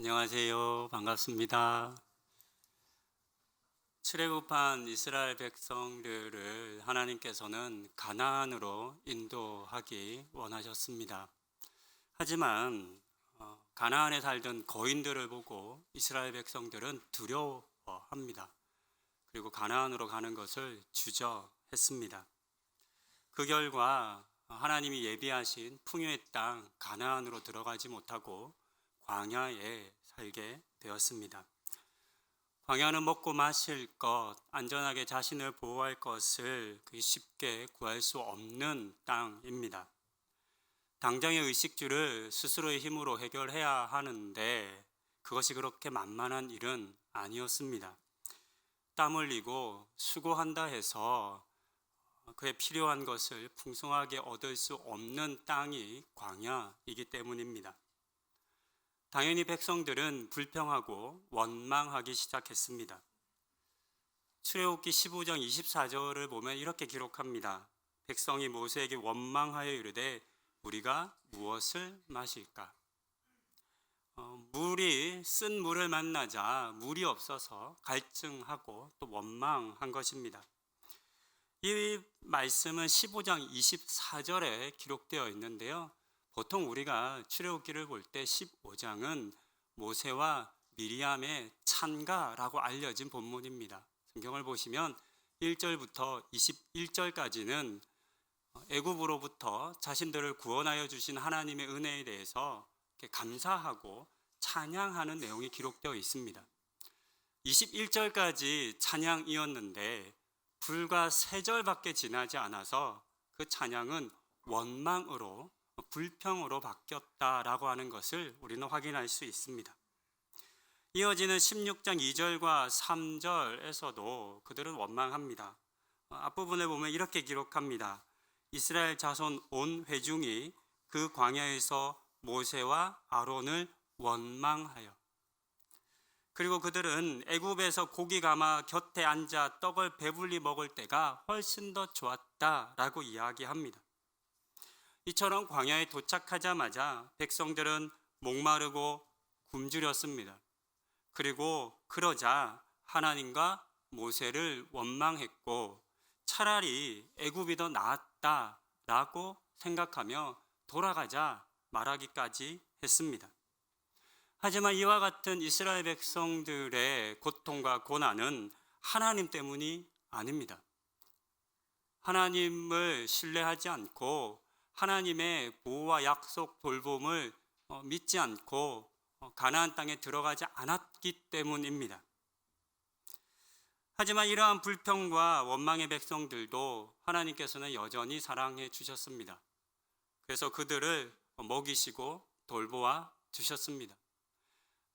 안녕하세요. 반갑습니다. 출애굽한 이스라엘 백성들을 하나님께서는 가나안으로 인도하기 원하셨습니다. 하지만 가나안에 살던 거인들을 보고 이스라엘 백성들은 두려워합니다. 그리고 가나안으로 가는 것을 주저했습니다. 그 결과 하나님이 예비하신 풍요의 땅 가나안으로 들어가지 못하고 광야에 살게 되었습니다. 광야는 먹고 마실 것, 안전하게 자신을 보호할 것을 쉽게 구할 수 없는 땅입니다. 당장의 의식주를 스스로의 힘으로 해결해야 하는데 그것이 그렇게 만만한 일은 아니었습니다. 땀 흘리고 수고한다 해서 그에 필요한 것을 풍성하게 얻을 수 없는 땅이 광야이기 때문입니다. 당연히 백성들은 불평하고 원망하기 시작했습니다. 출애굽기 15장 24절을 보면 이렇게 기록합니다. 백성이 모세에게 원망하여 이르되 우리가 무엇을 마실까? 물이 쓴 물을 만나자 물이 없어서 갈증하고 또 원망한 것입니다. 이 말씀은 15장 24절에 기록되어 있는데요. 보통 우리가 출애굽기를 볼 때 15장은 모세와 미리암의 찬가라고 알려진 본문입니다. 성경을 보시면 1절부터 21절까지는 애굽으로부터 자신들을 구원하여 주신 하나님의 은혜에 대해서 감사하고 찬양하는 내용이 기록되어 있습니다. 21절까지 찬양이었는데 불과 3절밖에 지나지 않아서 그 찬양은 원망으로 불평으로 바뀌었다라고 하는 것을 우리는 확인할 수 있습니다. 이어지는 16장 2절과 3절에서도 그들은 원망합니다. 앞부분에 보면 이렇게 기록합니다. 이스라엘 자손 온 회중이 그 광야에서 모세와 아론을 원망하여, 그리고 그들은 애굽에서 고기 감아 곁에 앉아 떡을 배불리 먹을 때가 훨씬 더 좋았다라고 이야기합니다. 이처럼 광야에 도착하자마자 백성들은 목마르고 굶주렸습니다. 그리고 그러자 하나님과 모세를 원망했고 차라리 애굽이 더 나았다라고 생각하며 돌아가자 말하기까지 했습니다. 하지만 이와 같은 이스라엘 백성들의 고통과 고난은 하나님 때문이 아닙니다. 하나님을 신뢰하지 않고 하나님의 보호와 약속 돌봄을 믿지 않고 가나안 땅에 들어가지 않았기 때문입니다. 하지만 이러한 불평과 원망의 백성들도 하나님께서는 여전히 사랑해 주셨습니다. 그래서 그들을 먹이시고 돌보아 주셨습니다.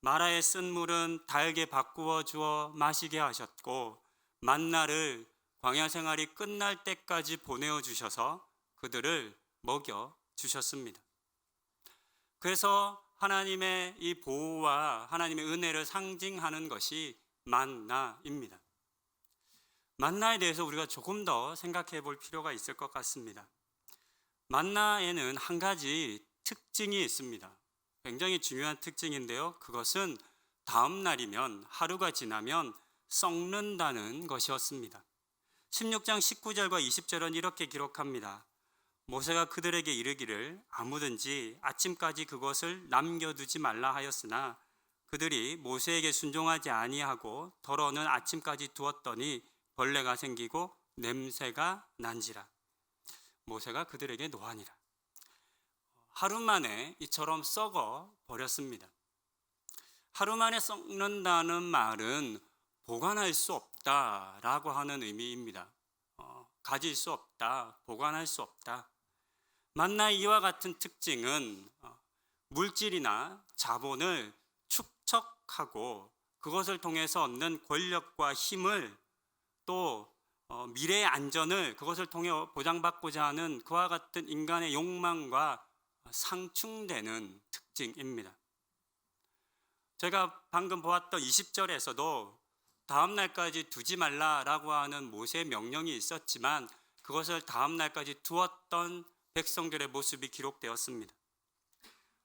마라의 쓴 물은 달게 바꾸어 주어 마시게 하셨고 만나를 광야 생활이 끝날 때까지 보내어 주셔서 그들을 먹여 주셨습니다. 그래서 하나님의 이 보호와 하나님의 은혜를 상징하는 것이 만나입니다. 만나에 대해서 우리가 조금 더 생각해 볼 필요가 있을 것 같습니다. 만나에는 한 가지 특징이 있습니다. 굉장히 중요한 특징인데요. 그것은 다음 날이면, 하루가 지나면 썩는다는 것이었습니다. 16장 19절과 20절은 이렇게 기록합니다. 모세가 그들에게 이르기를 아무든지 아침까지 그것을 남겨두지 말라 하였으나 그들이 모세에게 순종하지 아니하고 더러는 아침까지 두었더니 벌레가 생기고 냄새가 난지라. 모세가 그들에게 노하니라. 하루 만에 이처럼 썩어 버렸습니다. 하루 만에 썩는다는 말은 보관할 수 없다라고 하는 의미입니다. 가질 수 없다, 보관할 수 없다. 만나의 이와 같은 특징은 물질이나 자본을 축적하고 그것을 통해서 얻는 권력과 힘을 또 미래의 안전을 그것을 통해 보장받고자 하는 그와 같은 인간의 욕망과 상충되는 특징입니다. 제가 방금 보았던 20절에서도 다음 날까지 두지 말라라고 하는 모세의 명령이 있었지만 그것을 다음 날까지 두었던 백성들의 모습이 기록되었습니다.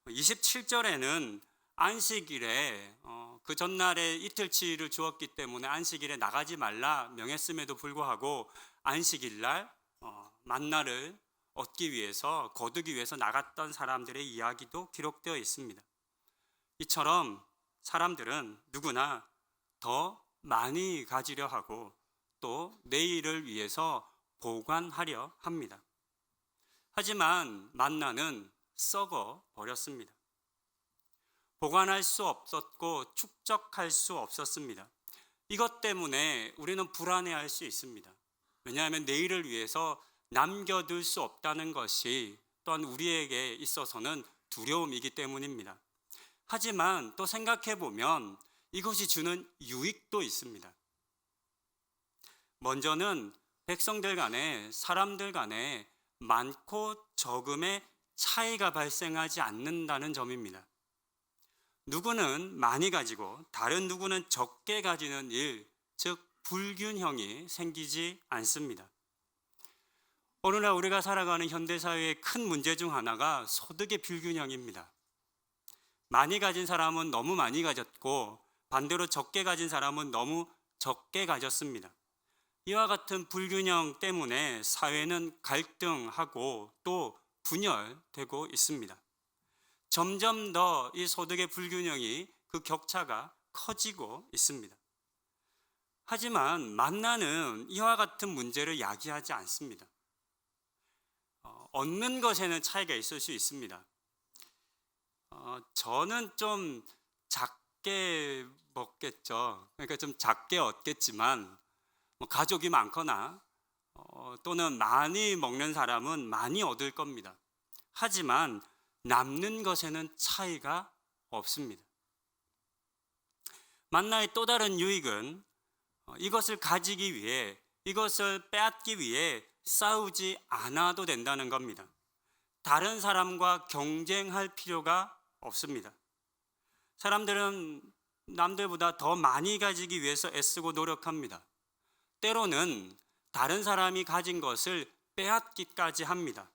27절에는 안식일에 그 전날에 이틀치를 주었기 때문에 안식일에 나가지 말라 명했음에도 불구하고 안식일 날 만나를 얻기 위해서 거두기 위해서 나갔던 사람들의 이야기도 기록되어 있습니다. 이처럼 사람들은 누구나 더 많이 가지려 하고 또 내일을 위해서 보관하려 합니다. 하지만 만나는 썩어 버렸습니다. 보관할 수 없었고 축적할 수 없었습니다. 이것 때문에 우리는 불안해할 수 있습니다. 왜냐하면 내일을 위해서 남겨둘 수 없다는 것이 또한 우리에게 있어서는 두려움이기 때문입니다. 하지만 또 생각해 보면 이것이 주는 유익도 있습니다. 먼저는 백성들 간에 사람들 간에 많고 적음의 차이가 발생하지 않는다는 점입니다. 누구는 많이 가지고 다른 누구는 적게 가지는 일, 즉 불균형이 생기지 않습니다. 오늘날 우리가 살아가는 현대사회의 큰 문제 중 하나가 소득의 불균형입니다. 많이 가진 사람은 너무 많이 가졌고 반대로 적게 가진 사람은 너무 적게 가졌습니다. 이와 같은 불균형 때문에 사회는 갈등하고 또 분열되고 있습니다. 점점 더 이 소득의 불균형이 그 격차가 커지고 있습니다. 하지만 만나는 이와 같은 문제를 야기하지 않습니다. 얻는 것에는 차이가 있을 수 있습니다. 저는 좀 작게 먹겠죠. 그러니까 좀 작게 얻겠지만 가족이 많거나 또는 많이 먹는 사람은 많이 얻을 겁니다. 하지만 남는 것에는 차이가 없습니다. 만나의 또 다른 유익은 이것을 가지기 위해, 이것을 빼앗기 위해 싸우지 않아도 된다는 겁니다. 다른 사람과 경쟁할 필요가 없습니다. 사람들은 남들보다 더 많이 가지기 위해서 애쓰고 노력합니다. 때로는 다른 사람이 가진 것을 빼앗기까지 합니다.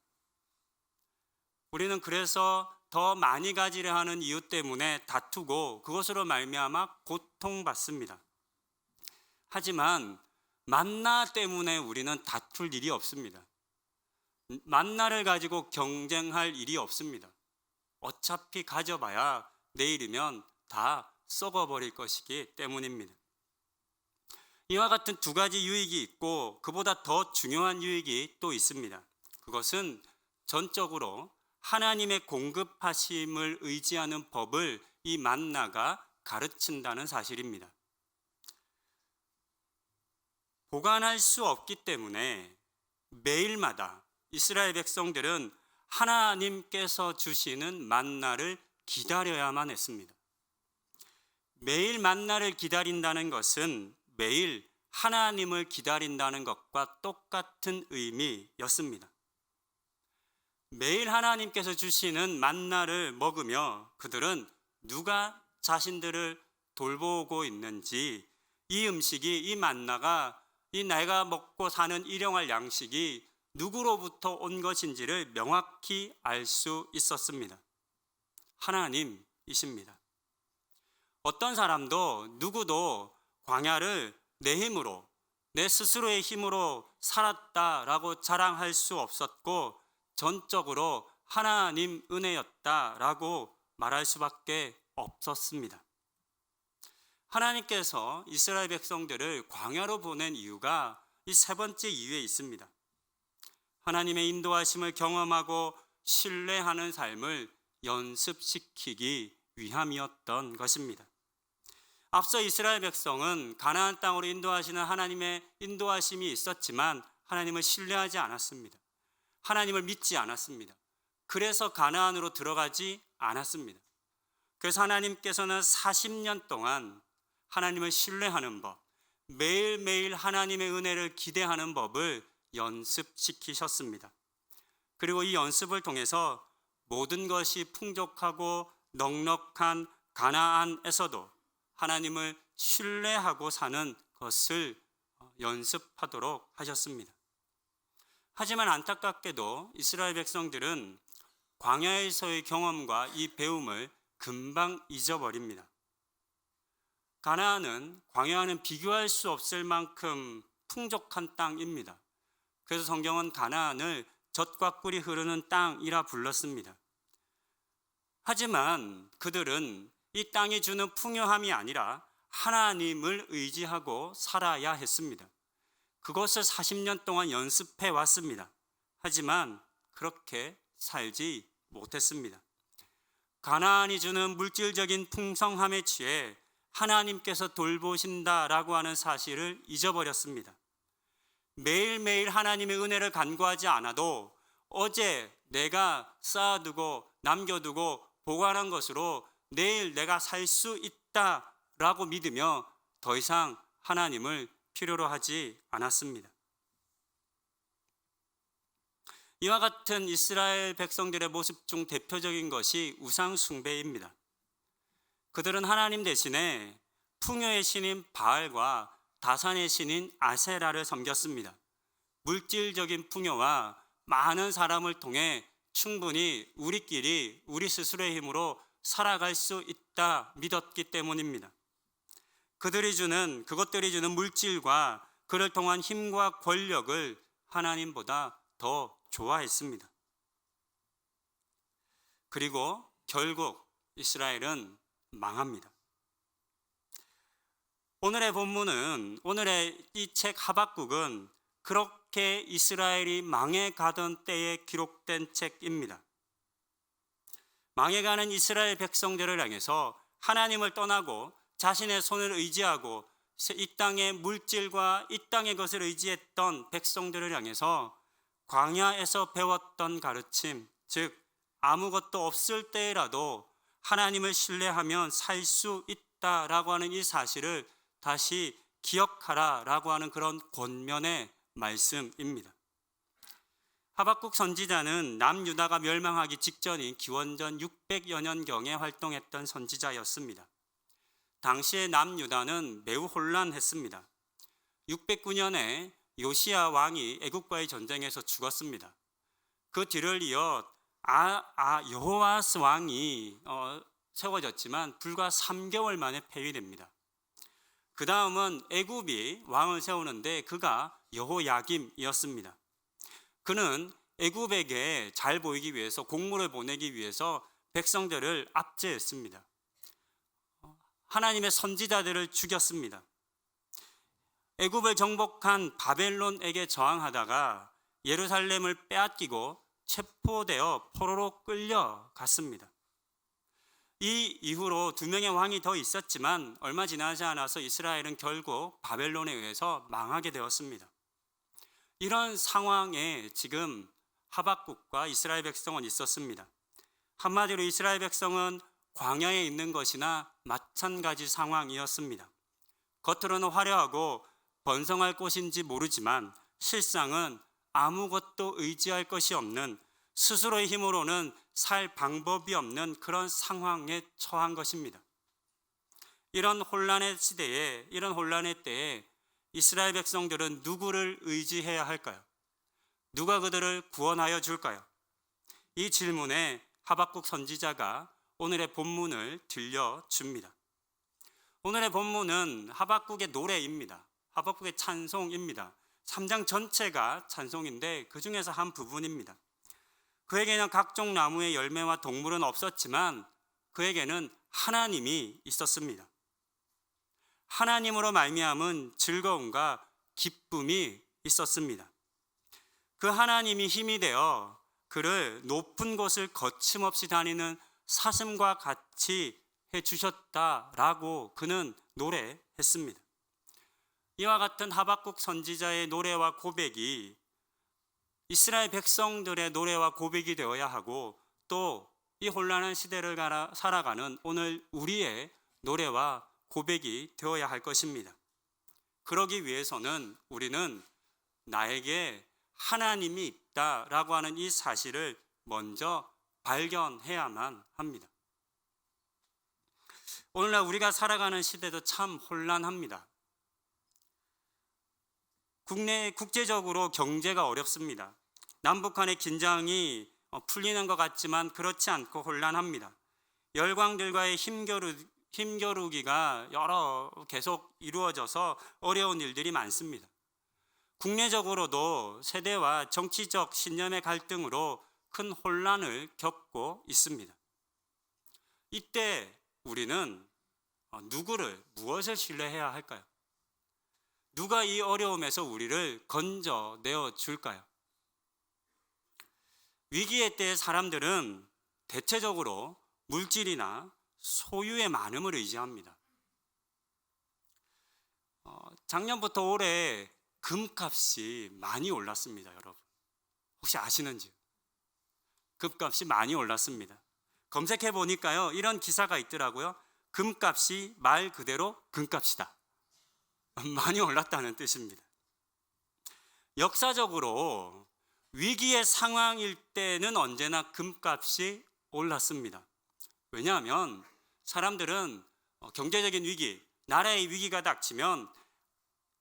우리는 그래서 더 많이 가지려 하는 이유 때문에 다투고 그것으로 말미암아 고통받습니다. 하지만 만나 때문에 우리는 다툴 일이 없습니다. 만나를 가지고 경쟁할 일이 없습니다. 어차피 가져봐야 내일이면 다 썩어버릴 것이기 때문입니다. 이와 같은 두 가지 유익이 있고 그보다 더 중요한 유익이 또 있습니다. 그것은 전적으로 하나님의 공급하심을 의지하는 법을 이 만나가 가르친다는 사실입니다. 보관할 수 없기 때문에 매일마다 이스라엘 백성들은 하나님께서 주시는 만나를 기다려야만 했습니다. 매일 만나를 기다린다는 것은 매일 하나님을 기다린다는 것과 똑같은 의미였습니다. 매일 하나님께서 주시는 만나를 먹으며 그들은 누가 자신들을 돌보고 있는지, 이 음식이, 이 만나가, 이 내가 먹고 사는 일용할 양식이 누구로부터 온 것인지를 명확히 알 수 있었습니다. 하나님이십니다. 어떤 사람도 누구도 광야를 내 힘으로, 내 스스로의 힘으로 살았다라고 자랑할 수 없었고 전적으로 하나님 은혜였다라고 말할 수밖에 없었습니다. 하나님께서 이스라엘 백성들을 광야로 보낸 이유가 이 세 번째 이유에 있습니다. 하나님의 인도하심을 경험하고 신뢰하는 삶을 연습시키기 위함이었던 것입니다. 앞서 이스라엘 백성은 가나안 땅으로 인도하시는 하나님의 인도하심이 있었지만 하나님을 신뢰하지 않았습니다. 하나님을 믿지 않았습니다. 그래서 가나안으로 들어가지 않았습니다. 그래서 하나님께서는 40년 동안 하나님을 신뢰하는 법, 매일매일 하나님의 은혜를 기대하는 법을 연습시키셨습니다. 그리고 이 연습을 통해서 모든 것이 풍족하고 넉넉한 가나안에서도 하나님을 신뢰하고 사는 것을 연습하도록 하셨습니다. 하지만 안타깝게도 이스라엘 백성들은 광야에서의 경험과 이 배움을 금방 잊어버립니다. 가나안은 광야와는 비교할 수 없을 만큼 풍족한 땅입니다. 그래서 성경은 가나안을 젖과 꿀이 흐르는 땅이라 불렀습니다. 하지만 그들은 이 땅이 주는 풍요함이 아니라 하나님을 의지하고 살아야 했습니다. 그것을 40년 동안 연습해 왔습니다. 하지만 그렇게 살지 못했습니다. 가나안이 주는 물질적인 풍성함에 취해 하나님께서 돌보신다라고 하는 사실을 잊어버렸습니다. 매일매일 하나님의 은혜를 간구하지 않아도 어제 내가 쌓아두고 남겨두고 보관한 것으로 내일 내가 살 수 있다라고 믿으며 더 이상 하나님을 필요로 하지 않았습니다. 이와 같은 이스라엘 백성들의 모습 중 대표적인 것이 우상 숭배입니다. 그들은 하나님 대신에 풍요의 신인 바알과 다산의 신인 아세라를 섬겼습니다. 물질적인 풍요와 많은 사람을 통해 충분히 우리끼리 우리 스스로의 힘으로 살아갈 수 있다 믿었기 때문입니다. 그것들이 주는 물질과 그를 통한 힘과 권력을 하나님보다 더 좋아했습니다. 그리고 결국 이스라엘은 망합니다. 오늘의 본문은, 오늘의 이 책 하박국은 그렇게 이스라엘이 망해가던 때에 기록된 책입니다. 망해가는 이스라엘 백성들을 향해서 하나님을 떠나고 자신의 손을 의지하고 이 땅의 물질과 이 땅의 것을 의지했던 백성들을 향해서 광야에서 배웠던 가르침, 즉 아무것도 없을 때라도 하나님을 신뢰하면 살 수 있다라고 하는 이 사실을 다시 기억하라라고 하는 그런 권면의 말씀입니다. 하박국 선지자는 남유다가 멸망하기 직전인 기원전 600여 년경에 활동했던 선지자였습니다. 당시의 남유다는 매우 혼란했습니다. 609년에 요시야 왕이 애국과의 전쟁에서 죽었습니다. 그 뒤를 이어 여호와스 왕이 세워졌지만 불과 3개월 만에 폐위됩니다. 그 다음은 애굽이 왕을 세우는데 그가 여호야김이었습니다. 그는 애굽에게 잘 보이기 위해서 공물을 보내기 위해서 백성들을 압제했습니다. 하나님의 선지자들을 죽였습니다. 애굽을 정복한 바벨론에게 저항하다가 예루살렘을 빼앗기고 체포되어 포로로 끌려갔습니다. 이 이후로 2명의 왕이 더 있었지만 얼마 지나지 않아서 이스라엘은 결국 바벨론에 의해서 망하게 되었습니다. 이런 상황에 지금 하박국과 이스라엘 백성은 있었습니다. 한마디로 이스라엘 백성은 광야에 있는 것이나 마찬가지 상황이었습니다. 겉으로는 화려하고 번성할 곳인지 모르지만 실상은 아무것도 의지할 것이 없는, 스스로의 힘으로는 살 방법이 없는 그런 상황에 처한 것입니다. 이런 혼란의 때에 이스라엘 백성들은 누구를 의지해야 할까요? 누가 그들을 구원하여 줄까요? 이 질문에 하박국 선지자가 오늘의 본문을 들려줍니다. 오늘의 본문은 하박국의 노래입니다. 하박국의 찬송입니다. 3장 전체가 찬송인데 그 중에서 한 부분입니다. 그에게는 각종 나무의 열매와 동물은 없었지만 그에게는 하나님이 있었습니다. 하나님으로 말미암은 즐거움과 기쁨이 있었습니다. 그 하나님이 힘이 되어 그를 높은 곳을 거침없이 다니는 사슴과 같이 해주셨다라고 그는 노래했습니다. 이와 같은 하박국 선지자의 노래와 고백이 이스라엘 백성들의 노래와 고백이 되어야 하고 또 이 혼란한 시대를 살아가는 오늘 우리의 노래와 고백이 되어야 할 것입니다. 그러기 위해서는 우리는 나에게 하나님이 있다라고 하는 이 사실을 먼저 발견해야만 합니다. 오늘날 우리가 살아가는 시대도 참 혼란합니다. 국제적으로 경제가 어렵습니다. 남북 간의 긴장이 풀리는 것 같지만 그렇지 않고 혼란합니다. 열강들과의 힘겨루기가 계속 이루어져서 어려운 일들이 많습니다. 국내적으로도 세대와 정치적 신념의 갈등으로 큰 혼란을 겪고 있습니다. 이때 우리는 무엇을 신뢰해야 할까요? 누가 이 어려움에서 우리를 건져내어 줄까요? 위기의 때 사람들은 대체적으로 물질이나 소유의 많음을 의지합니다. 작년부터 올해 금값이 많이 올랐습니다, 여러분. 혹시 아시는지요? 금값이 많이 올랐습니다. 검색해 보니까요, 이런 기사가 있더라고요. 금값이 말 그대로 금값이다. 많이 올랐다는 뜻입니다. 역사적으로 위기의 상황일 때는 언제나 금값이 올랐습니다. 왜냐하면 사람들은 경제적인 위기, 나라의 위기가 닥치면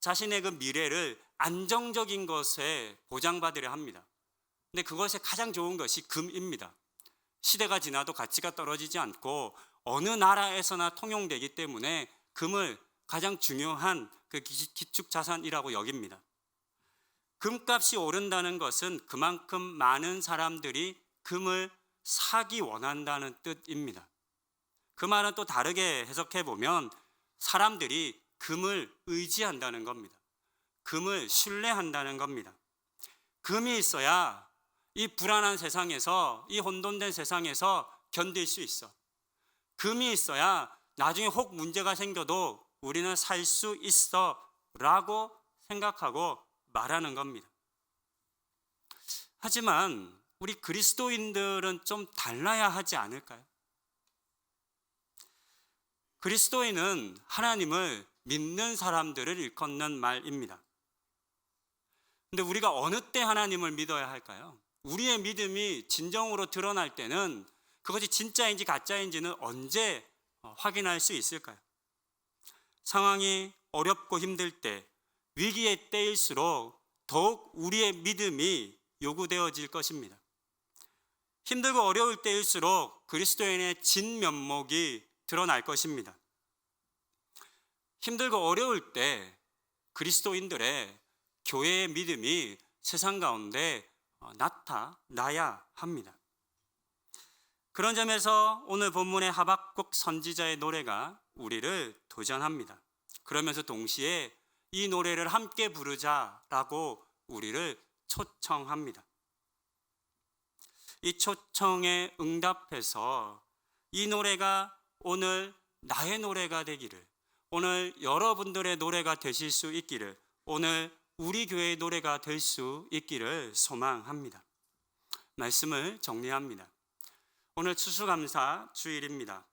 자신의 그 미래를 안정적인 것에 보장받으려 합니다. 근데 그것에 가장 좋은 것이 금입니다. 시대가 지나도 가치가 떨어지지 않고 어느 나라에서나 통용되기 때문에 금을 가장 중요한 그 기축 자산이라고 여깁니다. 금값이 오른다는 것은 그만큼 많은 사람들이 금을 사기 원한다는 뜻입니다. 그 말은 또 다르게 해석해 보면 사람들이 금을 의지한다는 겁니다. 금을 신뢰한다는 겁니다. 금이 있어야 이 불안한 세상에서, 이 혼돈된 세상에서 견딜 수 있어. 금이 있어야 나중에 혹 문제가 생겨도 우리는 살 수 있어 라고 생각하고 말하는 겁니다. 하지만 우리 그리스도인들은 좀 달라야 하지 않을까요? 그리스도인은 하나님을 믿는 사람들을 일컫는 말입니다. 근데 우리가 어느 때 하나님을 믿어야 할까요? 우리의 믿음이 진정으로 드러날 때는 그것이 진짜인지 가짜인지는 언제 확인할 수 있을까요? 상황이 어렵고 힘들 때, 위기의 때일수록 더욱 우리의 믿음이 요구되어질 것입니다. 힘들고 어려울 때일수록 그리스도인의 진면목이 드러날 것입니다. 힘들고 어려울 때 그리스도인들의 교회의 믿음이 세상 가운데 나타나야 합니다. 그런 점에서 오늘 본문의 하박국 선지자의 노래가 우리를 도전합니다. 그러면서 동시에 이 노래를 함께 부르자라고 우리를 초청합니다. 이 초청에 응답해서 이 노래가 오늘 나의 노래가 되기를, 오늘 여러분들의 노래가 되실 수 있기를, 오늘 우리 교회의 노래가 될 수 있기를 소망합니다. 말씀을 정리합니다. 오늘 추수감사 주일입니다.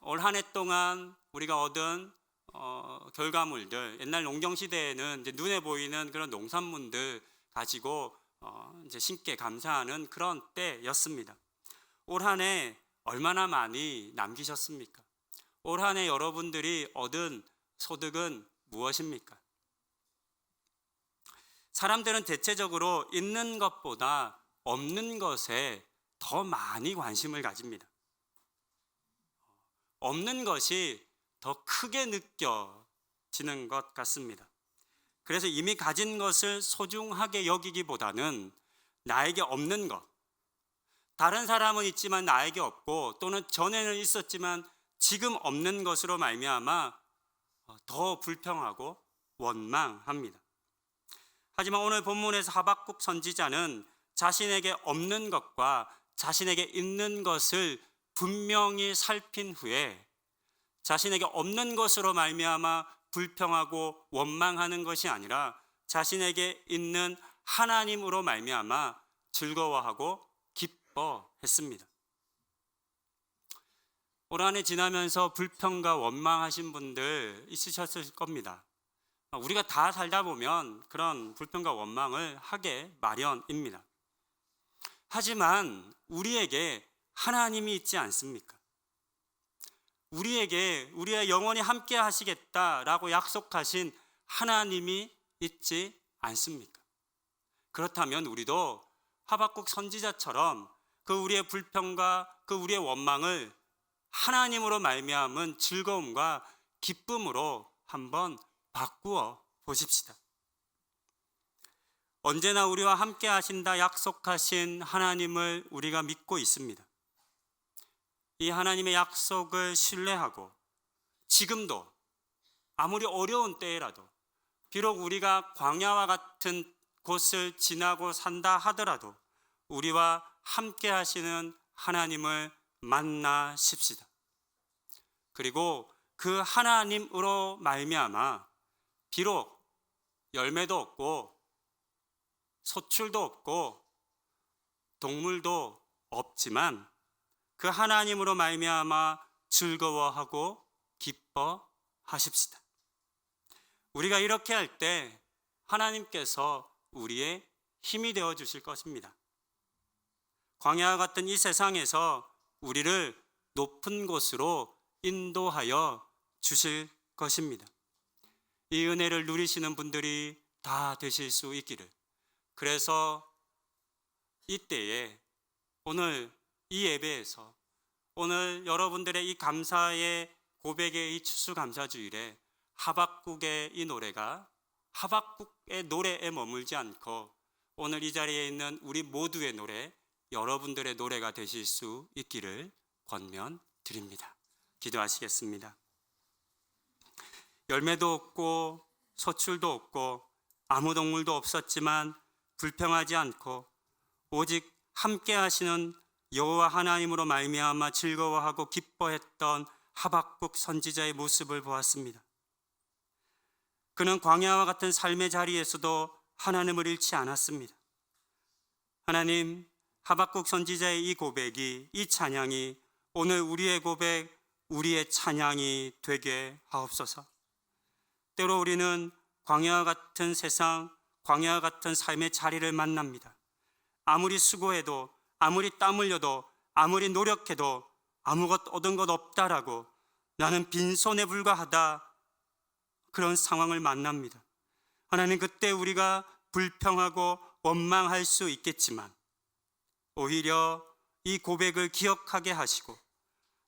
올 한 해 동안 우리가 얻은 결과물들, 옛날 농경시대에는 이제 눈에 보이는 그런 농산물들 가지고 이제 신께 감사하는 그런 때였습니다. 올 한 해 얼마나 많이 남기셨습니까? 올 한 해 여러분들이 얻은 소득은 무엇입니까? 사람들은 대체적으로 있는 것보다 없는 것에 더 많이 관심을 가집니다. 없는 것이 더 크게 느껴지는 것 같습니다. 그래서 이미 가진 것을 소중하게 여기기보다는 나에게 없는 것, 다른 사람은 있지만 나에게 없고 또는 전에는 있었지만 지금 없는 것으로 말미암아 더 불평하고 원망합니다. 하지만 오늘 본문에서 하박국 선지자는 자신에게 없는 것과 자신에게 있는 것을 분명히 살핀 후에 자신에게 없는 것으로 말미암아 불평하고 원망하는 것이 아니라 자신에게 있는 하나님으로 말미암아 즐거워하고 기뻐했습니다. 올 한 해 지나면서 불평과 원망하신 분들 있으셨을 겁니다. 우리가 다 살다 보면 그런 불평과 원망을 하게 마련입니다. 하지만 우리에게 하나님이 있지 않습니까? 우리의 영원히 함께 하시겠다라고 약속하신 하나님이 있지 않습니까? 그렇다면 우리도 하박국 선지자처럼 그 우리의 불평과 그 우리의 원망을 하나님으로 말미암은 즐거움과 기쁨으로 한번 바꾸어 보십시다. 언제나 우리와 함께 하신다 약속하신 하나님을 우리가 믿고 있습니다. 이 하나님의 약속을 신뢰하고 지금도 아무리 어려운 때라도 비록 우리가 광야와 같은 곳을 지나고 산다 하더라도 우리와 함께 하시는 하나님을 만나십시다. 그리고 그 하나님으로 말미암아 비록 열매도 없고 소출도 없고 동물도 없지만 그 하나님으로 말미암아 즐거워하고 기뻐하십시다. 우리가 이렇게 할 때 하나님께서 우리의 힘이 되어 주실 것입니다. 광야와 같은 이 세상에서 우리를 높은 곳으로 인도하여 주실 것입니다. 이 은혜를 누리시는 분들이 다 되실 수 있기를. 그래서 이때에 오늘 이 예배에서 오늘 여러분들의 이 감사의 고백의 이 추수감사주일에 하박국의 이 노래가 하박국의 노래에 머물지 않고 오늘 이 자리에 있는 우리 모두의 노래, 여러분들의 노래가 되실 수 있기를 권면드립니다. 기도하시겠습니다. 열매도 없고 소출도 없고 아무 동물도 없었지만 불평하지 않고 오직 함께 하시는 여호와 하나님으로 말미암아 즐거워하고 기뻐했던 하박국 선지자의 모습을 보았습니다. 그는 광야와 같은 삶의 자리에서도 하나님을 잃지 않았습니다. 하나님, 하박국 선지자의 이 고백이, 이 찬양이 오늘 우리의 고백, 우리의 찬양이 되게 하옵소서. 때로 우리는 광야와 같은 세상, 광야와 같은 삶의 자리를 만납니다. 아무리 수고해도, 아무리 땀 흘려도, 아무리 노력해도 아무것 얻은 것 없다라고 나는 빈손에 불과하다, 그런 상황을 만납니다. 하나님, 그때 우리가 불평하고 원망할 수 있겠지만 오히려 이 고백을 기억하게 하시고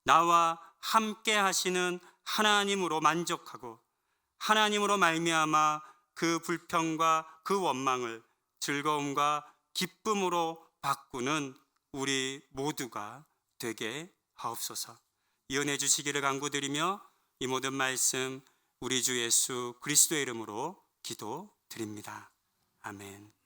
나와 함께 하시는 하나님으로 만족하고 하나님으로 말미암아 그 불평과 그 원망을 즐거움과 기쁨으로 바꾸는 우리 모두가 되게 하옵소서. 이 은혜 주시기를 간구드리며 이 모든 말씀 우리 주 예수 그리스도의 이름으로 기도드립니다. 아멘.